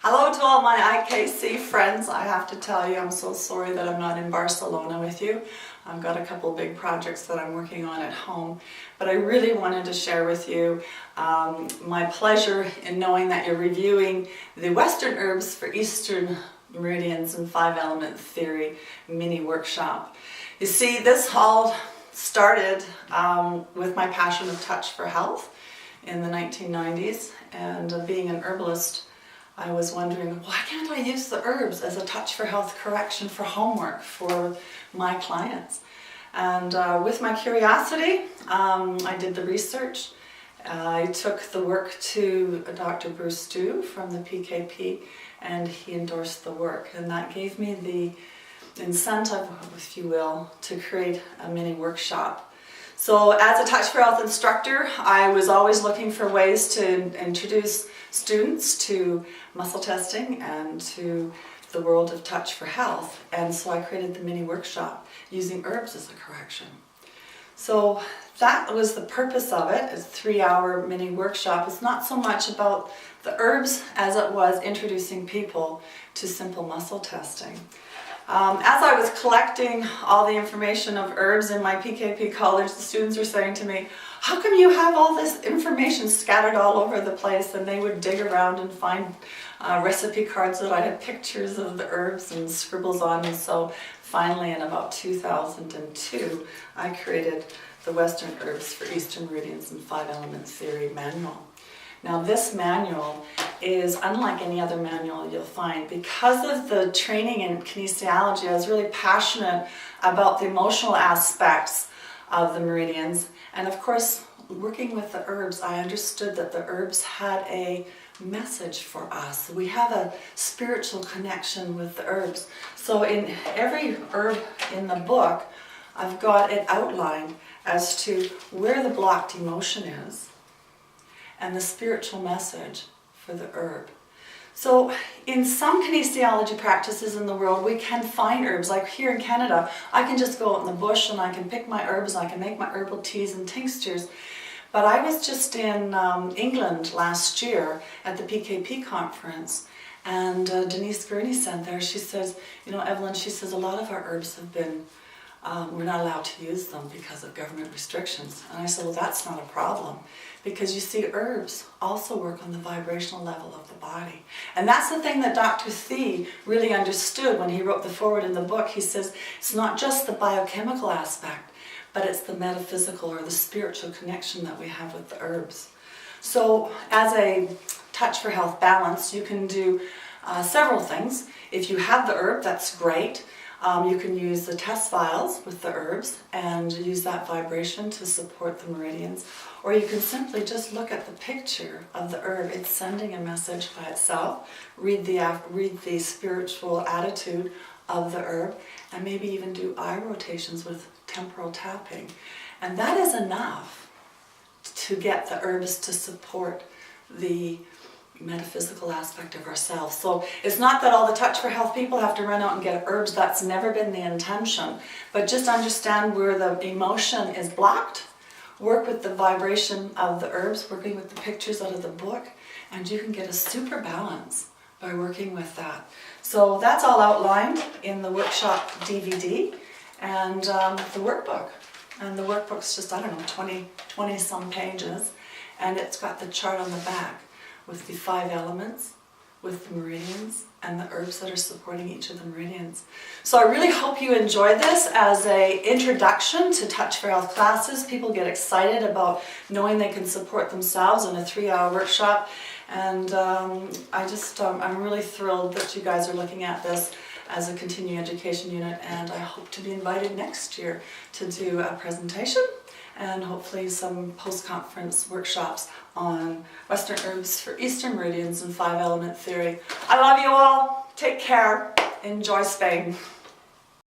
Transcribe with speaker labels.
Speaker 1: Hello to all my IKC friends. I have to tell you, I'm so sorry that I'm not in Barcelona with you. I've got a couple big projects that I'm working on at home, but I really wanted to share with you my pleasure in knowing that you're reviewing the Western Herbs for Eastern Meridians and 5-Element Theory mini workshop. You see, this all started with my passion of touch for health in the 1990s, and being an herbalist, I was wondering, why can't I use the herbs as a touch for health correction for homework for my clients? And with my curiosity, I did the research. I took the work to Dr. Bruce Dew from the PKP, and he endorsed the work. And that gave me the incentive, if you will, to create a mini workshop. So as a Touch for Health instructor, I was always looking for ways to introduce students to muscle testing and to the world of Touch for Health. And so I created the mini workshop using herbs as a correction. So that was the purpose of it. It's a 3-hour mini workshop. It's not so much about the herbs as it was introducing people to simple muscle testing. As I was collecting all the information of herbs in my PKP college, the students were saying to me, how come you have all this information scattered all over the place? And they would dig around and find recipe cards that I had pictures of the herbs and scribbles on. And so finally, in about 2002, I created the Western Herbs for Eastern Meridians and 5-Element Theory manual. Now this manual is unlike any other manual you'll find. Because of the training in kinesiology, I was really passionate about the emotional aspects of the meridians. And of course, working with the herbs, I understood that the herbs had a message for us. We have a spiritual connection with the herbs. So in every herb in the book, I've got it outlined as to where the blocked emotion is and the spiritual message for the herb. So in some kinesiology practices in the world, we can find herbs. Like here in Canada, I can just go out in the bush and I can pick my herbs, and I can make my herbal teas and tinctures. But I was just in England last year at the PKP conference, and Denise Gurney said there, she says, you know, Evelyn, she says, a lot of our herbs have been, we're not allowed to use them because of government restrictions. And I said, well, that's not a problem. Because you see, herbs also work on the vibrational level of the body. And that's the thing that Dr. Thie really understood when he wrote the foreword in the book. He says, it's not just the biochemical aspect, but it's the metaphysical or the spiritual connection that we have with the herbs. So as a Touch for Health balance, you can do several things. If you have the herb, that's great. You can use the test vials with the herbs and use that vibration to support the meridians. Or you can simply just look at the picture of the herb. It's sending a message by itself. Read the spiritual attitude of the herb, and maybe even do eye rotations with temporal tapping. And that is enough to get the herbs to support the metaphysical aspect of ourselves. So it's not that all the Touch for Health people have to run out and get herbs. That's never been the intention. But just understand where the emotion is blocked, work with the vibration of the herbs, working with the pictures out of the book, and you can get a super balance by working with that. So that's all outlined in the workshop DVD and the workbook. And the workbook's just, I don't know, 20 some pages, and it's got the chart on the back with the 5 elements, with the meridians, and the herbs that are supporting each of the meridians. So I really hope you enjoy this as an introduction to Touch for Health classes. People get excited about knowing they can support themselves in a 3-hour workshop. And I'm really thrilled that you guys are looking at this as a continuing education unit, and I hope to be invited next year to do a presentation and hopefully some post-conference workshops on Western Herbs for Eastern Meridians and 5-Element Theory. I love you all. Take care. Enjoy Spain.